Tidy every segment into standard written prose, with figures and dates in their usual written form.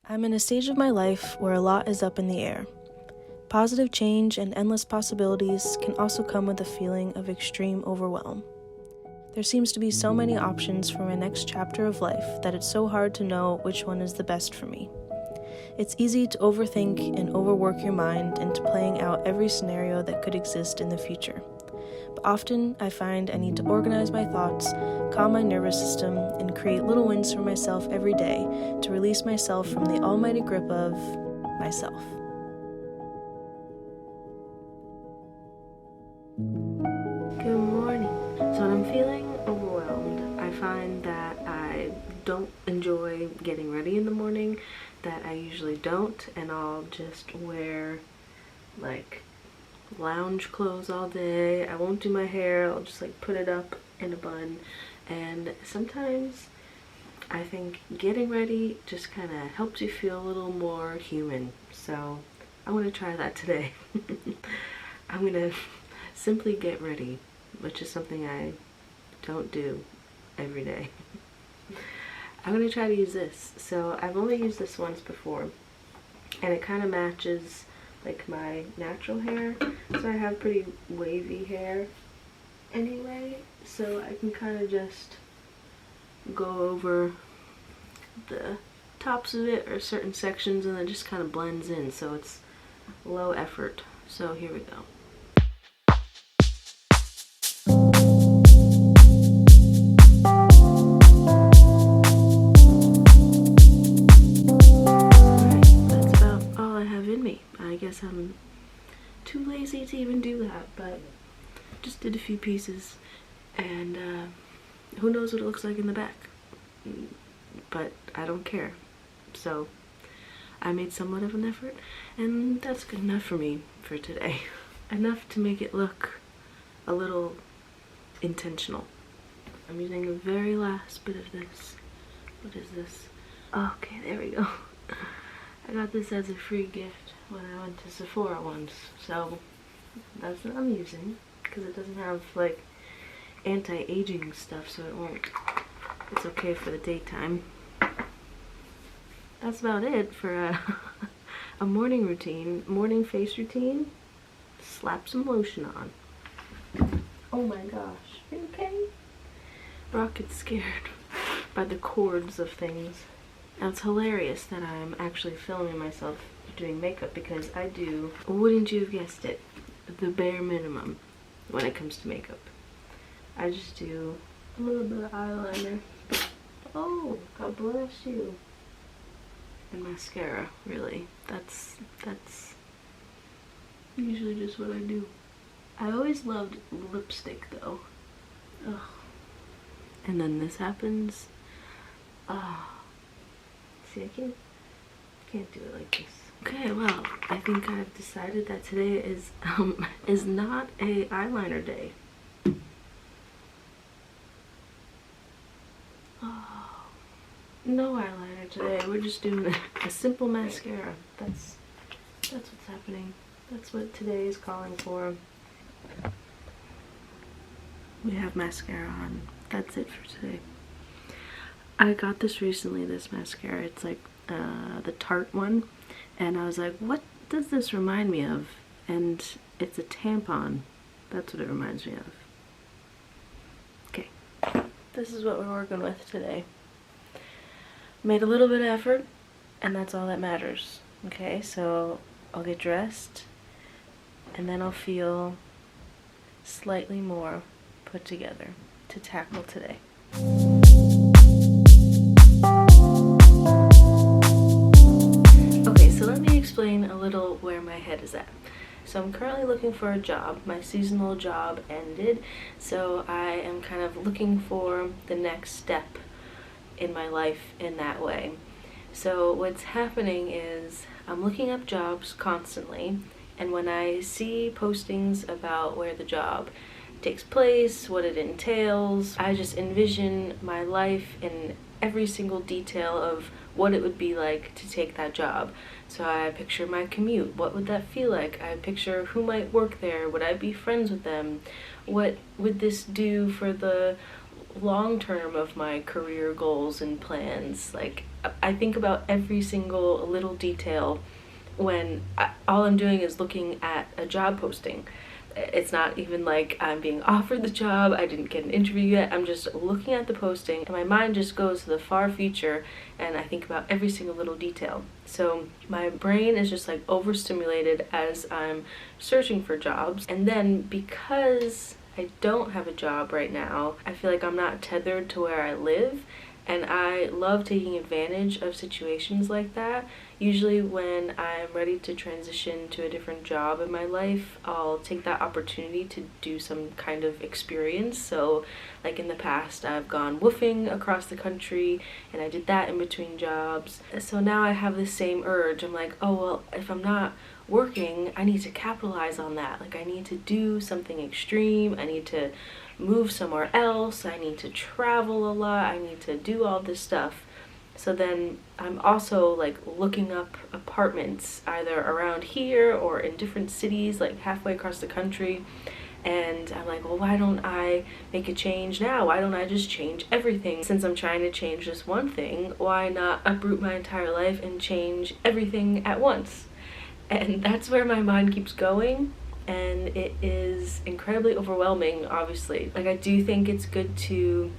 I'm in a stage of my life where a lot is up in the air. Positive change and endless possibilities can also come with a feeling of extreme overwhelm. There seems to be so many options for my next chapter of life that it's so hard to know which one is the best for me. It's easy to overthink and overwork your mind into playing out every scenario that could exist in the future. But often I find I need to organize my thoughts, calm my nervous system, and create little wins for myself every day to release myself from the almighty grip of myself. Good morning. So when I'm feeling overwhelmed, I find that I don't enjoy getting ready in the morning, that I usually don't, and I'll just wear like lounge clothes all day. I won't do my hair, I'll just like put it up in a bun. And sometimes I think getting ready just kind of helps you feel a little more human. So I'm gonna try that today. I'm gonna simply get ready, which is something I don't do every day. I'm gonna try to use this. So I've only used this once before, and it kind of matches like my natural hair. So I have pretty wavy hair anyway, so I can kind of just go over the tops of it or certain sections, and it just kind of blends in, so it's low effort. So here we go. I guess I'm too lazy to even do that, but just did a few pieces, and who knows what it looks like in the back, but I don't care. So I made somewhat of an effort, and that's good enough for me for today. Enough to make it look a little intentional. I'm using the very last bit of this. What is this? Okay, there we go. I got this as a free gift when I went to Sephora once, so that's what I'm using, because it doesn't have like anti-aging stuff, so it's okay for the daytime. That's about it for a morning routine, morning face routine. Slap some lotion on. Oh my gosh, are you okay? Brock gets scared by the cords of things. Now it's hilarious that I'm actually filming myself doing makeup, because I do, wouldn't you have guessed it, the bare minimum when it comes to makeup. I just do a little bit of eyeliner. Oh, God bless you. And mascara, really. That's usually just what I do. I always loved lipstick though. Ugh. And then this happens. Ah. See, I can't do it like this. Okay, well, I think I've decided that today is not a eyeliner day. Oh, no eyeliner today. We're just doing a simple mascara. That's what's happening. That's what today is calling for. We have mascara on. That's it for today. I got this recently, this mascara. It's like the Tarte one, and I was like, what does this remind me of? And it's a tampon. That's what it reminds me of. Okay, this is what we're working with today. Made a little bit of effort, and that's all that matters. Okay, so I'll get dressed, and then I'll feel slightly more put together to tackle today. Okay, so let me explain a little where my head is at. So I'm currently looking for a job. My seasonal job ended, so I am kind of looking for the next step in my life in that way. So what's happening is I'm looking up jobs constantly, and when I see postings about where the job takes place, what it entails, I just envision my life in every single detail of what it would be like to take that job. So I picture my commute. What would that feel like? I picture who might work there. Would I be friends with them? What would this do for the long term of my career goals and plans. Like, I think about every single little detail when all I'm doing is looking at a job posting. It's not even like I'm being offered the job, I didn't get an interview yet, I'm just looking at the posting and my mind just goes to the far future and I think about every single little detail. So my brain is just like overstimulated as I'm searching for jobs. And then because I don't have a job right now, I feel like I'm not tethered to where I live, and I love taking advantage of situations like that. Usually when I'm ready to transition to a different job in my life, I'll take that opportunity to do some kind of experience. So like in the past, I've gone woofing across the country and I did that in between jobs. So now I have the same urge. I'm like, oh, well, if I'm not working, I need to capitalize on that. Like I need to do something extreme. I need to move somewhere else. I need to travel a lot. I need to do all this stuff. So then I'm also like looking up apartments either around here or in different cities, like halfway across the country. And I'm like, well, why don't I make a change now? Why don't I just change everything? Since I'm trying to change this one thing, why not uproot my entire life and change everything at once? And that's where my mind keeps going. And it is incredibly overwhelming, obviously. Like, I do think it's good to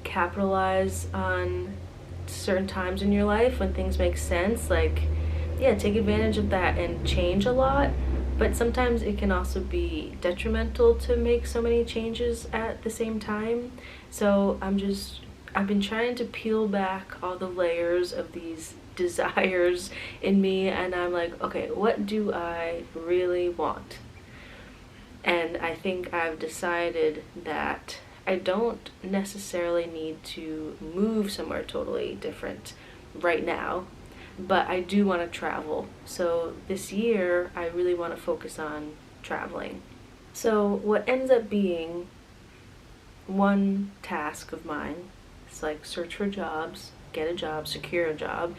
capitalize on certain times in your life when things make sense. Like, yeah, take advantage of that and change a lot. But sometimes it can also be detrimental to make so many changes at the same time. So I've been trying to peel back all the layers of these desires in me, and I'm like, okay, what do I really want? And I think I've decided that I don't necessarily need to move somewhere totally different right now, but I do want to travel. So this year, I really want to focus on traveling. So what ends up being one task of mine, it's like search for jobs, get a job, secure a job,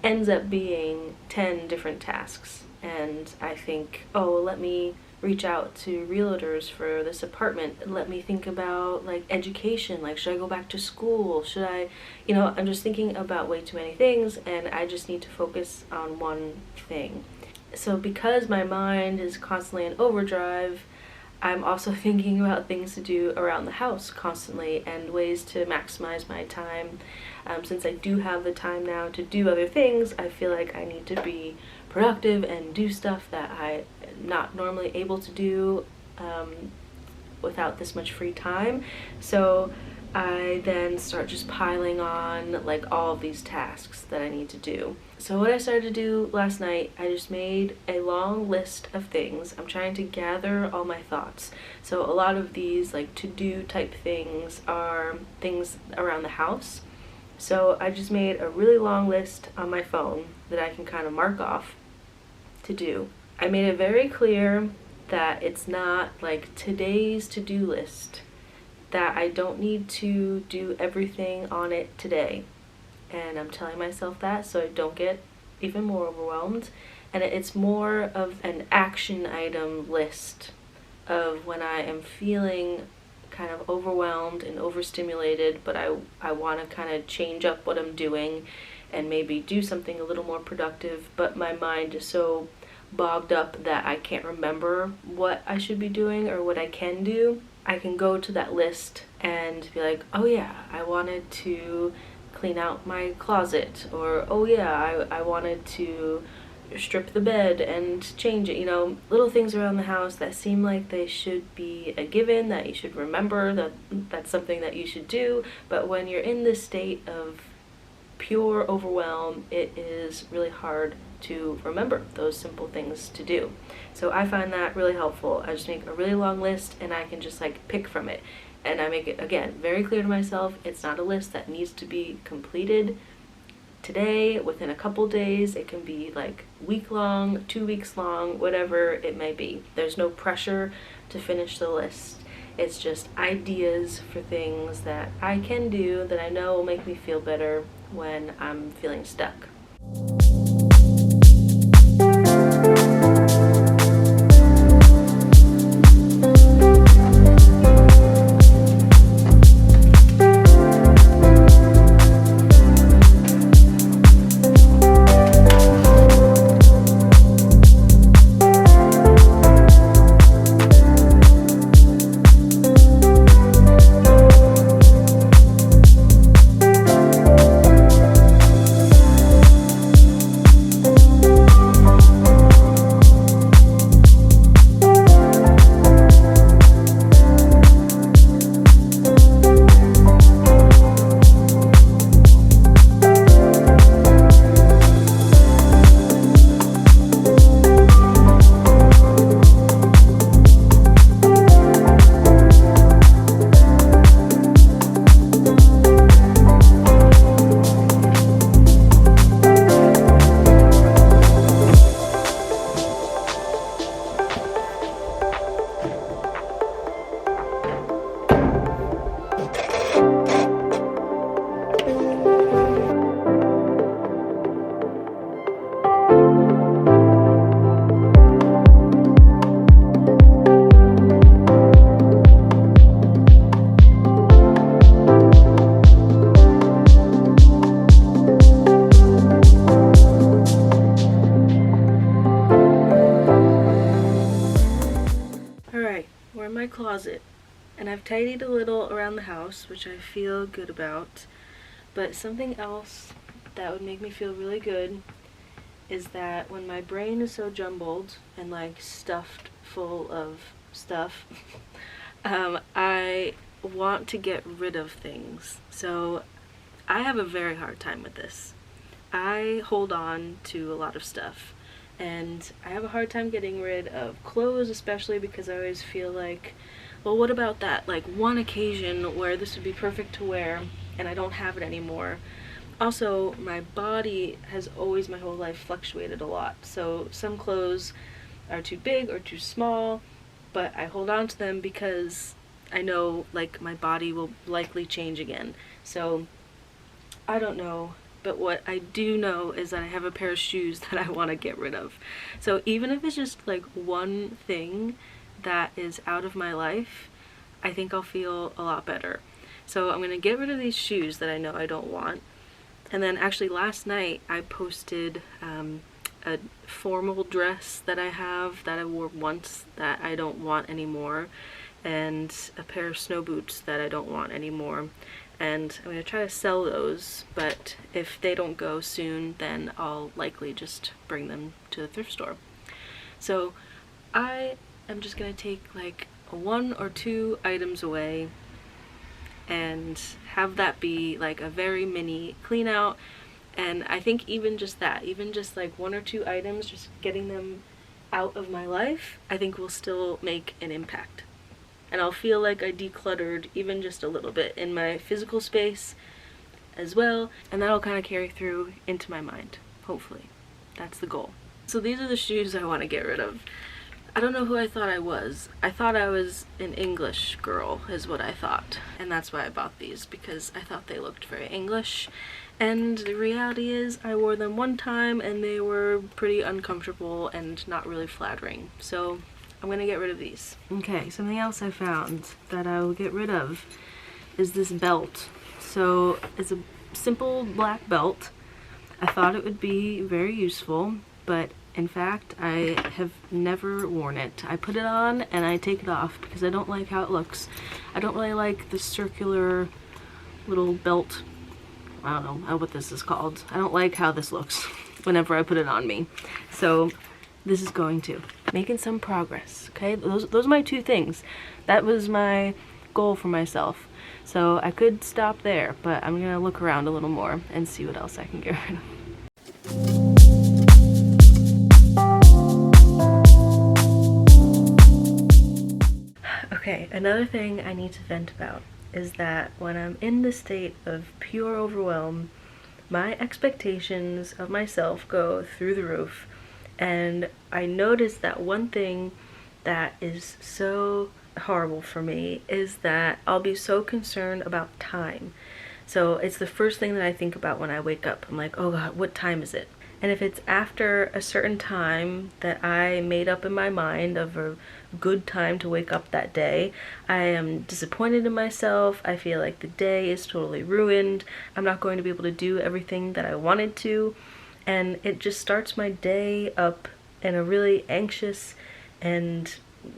ends up being 10 different tasks. And I think, oh, let me reach out to realtors for this apartment. Let me think about like education, like should I go back to school? Should I, I'm just thinking about way too many things and I just need to focus on one thing. So because my mind is constantly in overdrive, I'm also thinking about things to do around the house constantly and ways to maximize my time. Since I do have the time now to do other things, I feel like I need to be productive and do stuff that I'm not normally able to do without this much free time. So I then start just piling on like all of these tasks that I need to do. So what I started to do last night, I just made a long list of things. I'm trying to gather all my thoughts. So a lot of these like to-do type things are things around the house. So I just made a really long list on my phone that I can kind of mark off to do. I made it very clear that it's not like today's to-do list, that I don't need to do everything on it today. And I'm telling myself that so I don't get even more overwhelmed. And it's more of an action item list of when I am feeling kind of overwhelmed and overstimulated, but I want to kind of change up what I'm doing and maybe do something a little more productive, but my mind is so bogged up that I can't remember what I should be doing or what I can do. I can go to that list and be like, oh yeah, I wanted to clean out my closet, or oh yeah, I wanted to strip the bed and change it. Little things around the house that seem like they should be a given, that you should remember, that that's something that you should do. But when you're in this state of pure overwhelm, it is really hard to remember those simple things to do. So I find that really helpful. I just make a really long list and I can just like pick from it. And I make it, again, very clear to myself, it's not a list that needs to be completed today, within a couple days. It can be like week long, 2 weeks long, whatever it may be. There's no pressure to finish the list. It's just ideas for things that I can do that I know will make me feel better when I'm feeling stuck. closet, and I've tidied a little around the house, which I feel good about. But something else that would make me feel really good is that when my brain is so jumbled and like stuffed full of stuff, I want to get rid of things. So I have a very hard time with this. I hold on to a lot of stuff, and I have a hard time getting rid of clothes, especially because I always feel like, well, what about that like one occasion where this would be perfect to wear and I don't have it anymore. Also, my body has always my whole life fluctuated a lot, so some clothes are too big or too small, but I hold on to them because I know like my body will likely change again. So I don't know, but what I do know is that I have a pair of shoes that I want to get rid of. So even if it's just like one thing that is out of my life, I think I'll feel a lot better. So I'm going to get rid of these shoes that I know I don't want. And then actually last night I posted a formal dress that I have that I wore once that I don't want anymore, and a pair of snow boots that I don't want anymore. And I'm going to try to sell those, but if they don't go soon, then I'll likely just bring them to the thrift store. So I am just going to take like 1 or 2 items away and have that be like a very mini clean out. And I think even just that, even just like 1 or 2 items, just getting them out of my life, I think will still make an impact. And I'll feel like I decluttered even just a little bit in my physical space as well, and that'll kind of carry through into my mind, hopefully. That's the goal. So these are the shoes I want to get rid of. I don't know who I thought I was. I thought I was an English girl, is what I thought. And that's why I bought these, because I thought they looked very English. And the reality is, I wore them one time and they were pretty uncomfortable and not really flattering. So I'm gonna get rid of these. Okay, something else I found that I will get rid of is this belt. So it's a simple black belt. I thought it would be very useful, but in fact, I have never worn it. I put it on and I take it off because I don't like how it looks. I don't really like the circular little belt. I don't know what this is called. I don't like how this looks whenever I put it on me. So this is going to. Making some progress, okay? Those are my 2 things. That was my goal for myself. So I could stop there, but I'm gonna look around a little more and see what else I can get rid of. Okay, another thing I need to vent about is that when I'm in the state of pure overwhelm, my expectations of myself go through the roof. And I noticed that one thing that is so horrible for me is that I'll be so concerned about time. So it's the first thing that I think about when I wake up. I'm like, oh God, what time is it? And if it's after a certain time that I made up in my mind of a good time to wake up that day, I am disappointed in myself. I feel like the day is totally ruined. I'm not going to be able to do everything that I wanted to. And it just starts my day up in a really anxious and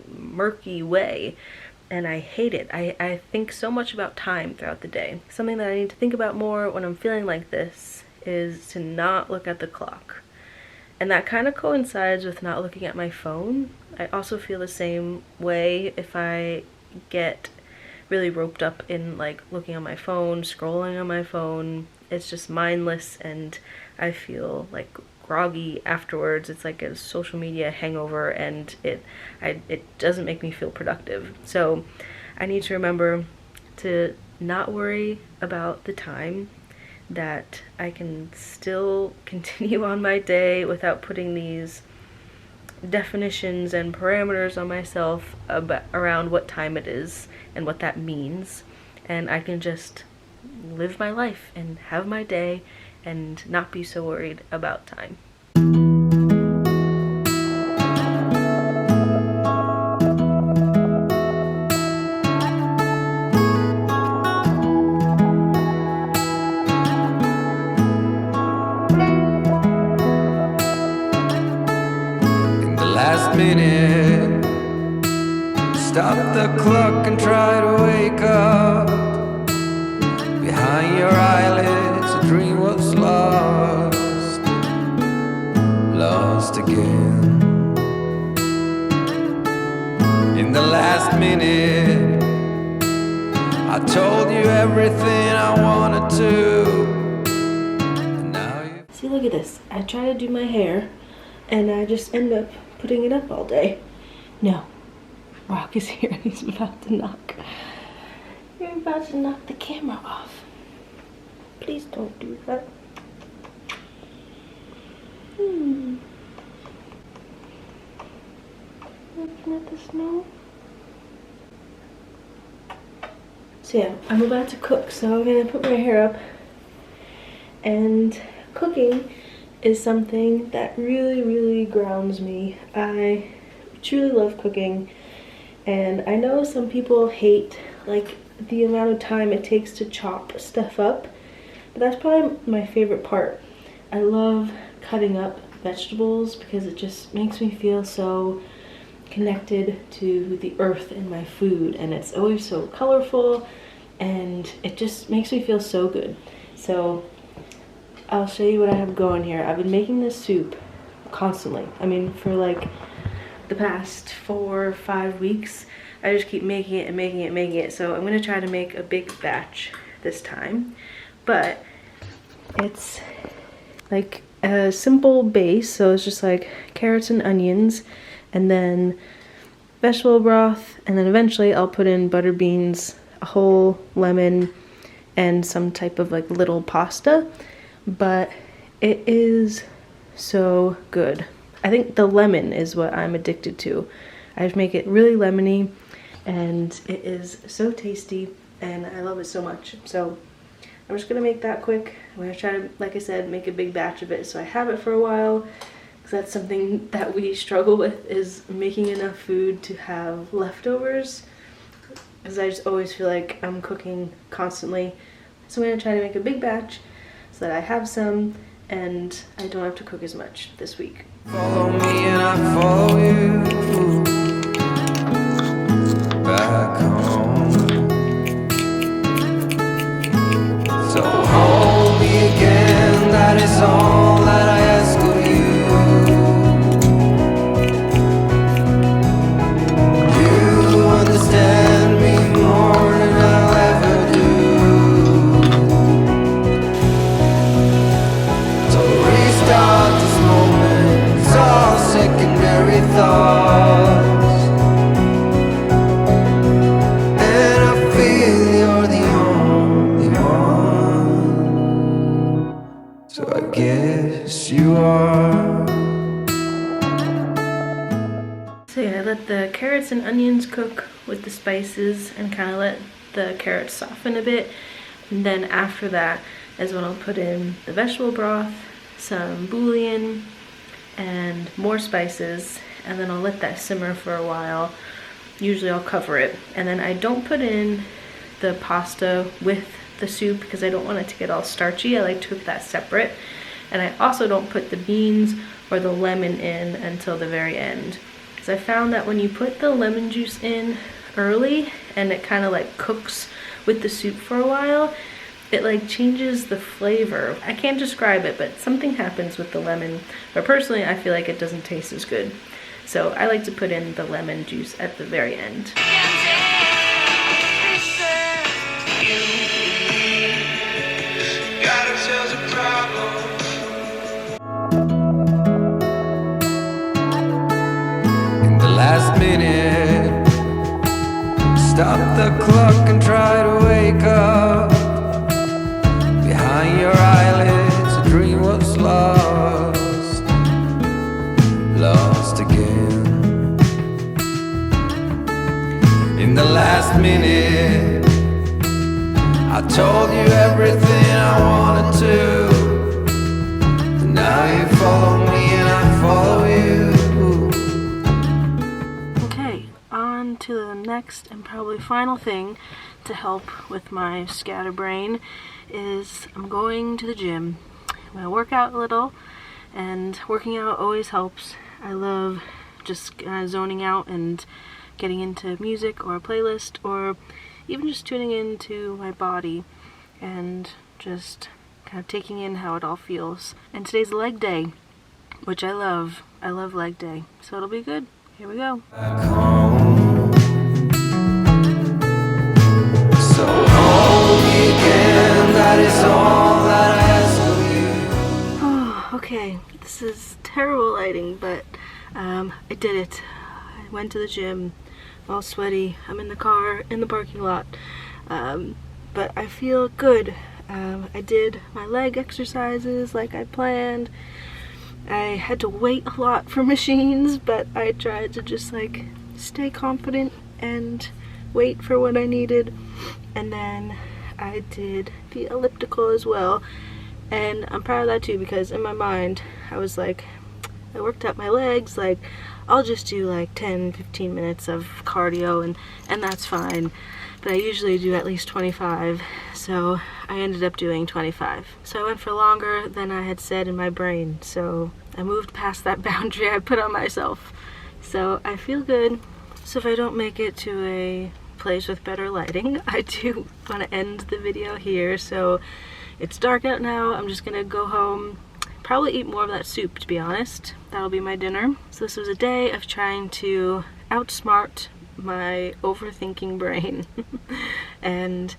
murky way. And I hate it. I think so much about time throughout the day. Something that I need to think about more when I'm feeling like this is to not look at the clock. And that kind of coincides with not looking at my phone. I also feel the same way if I get really roped up in like looking on my phone, scrolling on my phone. It's just mindless and I feel like groggy afterwards. It's like a social media hangover and it doesn't make me feel productive. So I need to remember to not worry about the time, that I can still continue on my day without putting these definitions and parameters on myself around what time it is and what that means. And I can just live my life and have my day and not be so worried about time. Last minute, Stop the clock and try to wake up. Behind your eyelids a dream was lost, lost again. In the last minute I told you everything I wanted to. And now you see, look at this. I try to do my hair and I just end up putting it up all day. No, Rock is here and he's about to knock. You're about to knock the camera off. Please don't do that. Looking at the snow. So yeah, I'm about to cook, so I'm gonna put my hair up. And cooking is something that really grounds me. I truly love cooking, and I know some people hate like the amount of time it takes to chop stuff up, but that's probably my favorite part. I love cutting up vegetables because it just makes me feel so connected to the earth in my food, and it's always so colorful and it just makes me feel so good. So I'll show you what I have going here. I've been making this soup constantly. I mean, for like the past 4 or 5 weeks, I just keep making it and making it and making it. So I'm gonna try to make a big batch this time, but it's like a simple base. So it's just like carrots and onions, and then vegetable broth, and then eventually I'll put in butter beans, a whole lemon, and some type of like little pasta. But it is so good. I think the lemon is what I'm addicted to. I just make it really lemony and it is so tasty and I love it so much. So I'm just gonna make that quick. I'm gonna try to, like I said, make a big batch of it so I have it for a while, because that's something that we struggle with, is making enough food to have leftovers, because I just always feel like I'm cooking constantly. So I'm gonna try to make a big batch so that I have some and I don't have to cook as much this week. follow me and I follow you back home. So hold me again, that is all that I ask of you. You understand me more than I'll ever do. So restart this moment, it's all secondary thoughts. And I feel you're the only one, so I guess you are. So yeah, I let the carrots and onions cook with the spices and kind of let the carrots soften a bit. And then after that is when I'll put in the vegetable broth, some bouillon, and more spices. And then I'll let that simmer for a while. Usually I'll cover it. And then I don't put in the pasta with the soup because I don't want it to get all starchy. I like to cook that separate. And I also don't put the beans or the lemon in until the very end. Because I found that when you put the lemon juice in early and it kind of like cooks with the soup for a while, it like changes the flavor. I can't describe it, but something happens with the lemon. But personally, I feel like it doesn't taste as good. So I like to put in the lemon juice at the very end. Last minute, stop the clock and try to wake up. Behind your eyelids a dream was lost, lost again. In the last minute I told you everything I wanted to, and now you follow me and I follow you. To the next and probably final thing to help with my scatterbrain is I'm going to the gym. I'm going to work out a little, and working out always helps. I love just kind of zoning out and getting into music or a playlist, or even just tuning into my body and just kind of taking in how it all feels. And today's leg day, which I love. I love leg day, so it'll be good. Here we go. Back home. So hold me again, that is all that I ask of you. Oh, okay. This is terrible lighting, but I did it. I went to the gym, all sweaty. I'm in the car, in the parking lot. But I feel good. I did my leg exercises like I planned. I had to wait a lot for machines, but I tried to just like stay confident and wait for what I needed. And then I did the elliptical as well, and I'm proud of that too, because in my mind I was like, I worked out my legs, like I'll just do like 10-15 minutes of cardio and that's fine. But I usually do at least 25, so I ended up doing 25. So I went for longer than I had said in my brain, so I moved past that boundary I put on myself. So I feel good. So if I don't make it to a place with better lighting, I do want to end the video here. So it's dark out now. I'm just gonna go home, probably eat more of that soup, to be honest. That'll be my dinner. So this was a day of trying to outsmart my overthinking brain. And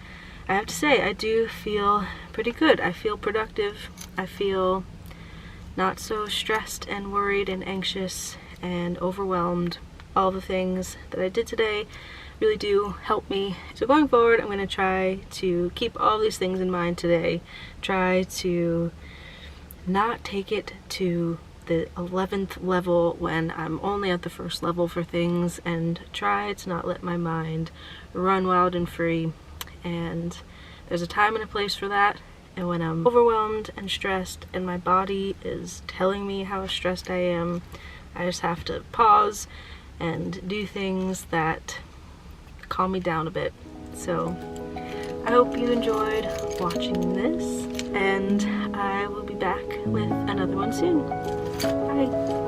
I have to say, I do feel pretty good. I feel productive. I feel not so stressed and worried and anxious and overwhelmed. All the things that I did today really do help me. So going forward, I'm going to try to keep all these things in mind today. Try to not take it to the 11th level when I'm only at the first level for things, and try to not let my mind run wild and free. And there's a time and a place for that, and when I'm overwhelmed and stressed and my body is telling me how stressed I am, I just have to pause and do things that calm me down a bit. So I hope you enjoyed watching this, and I will be back with another one soon. Bye.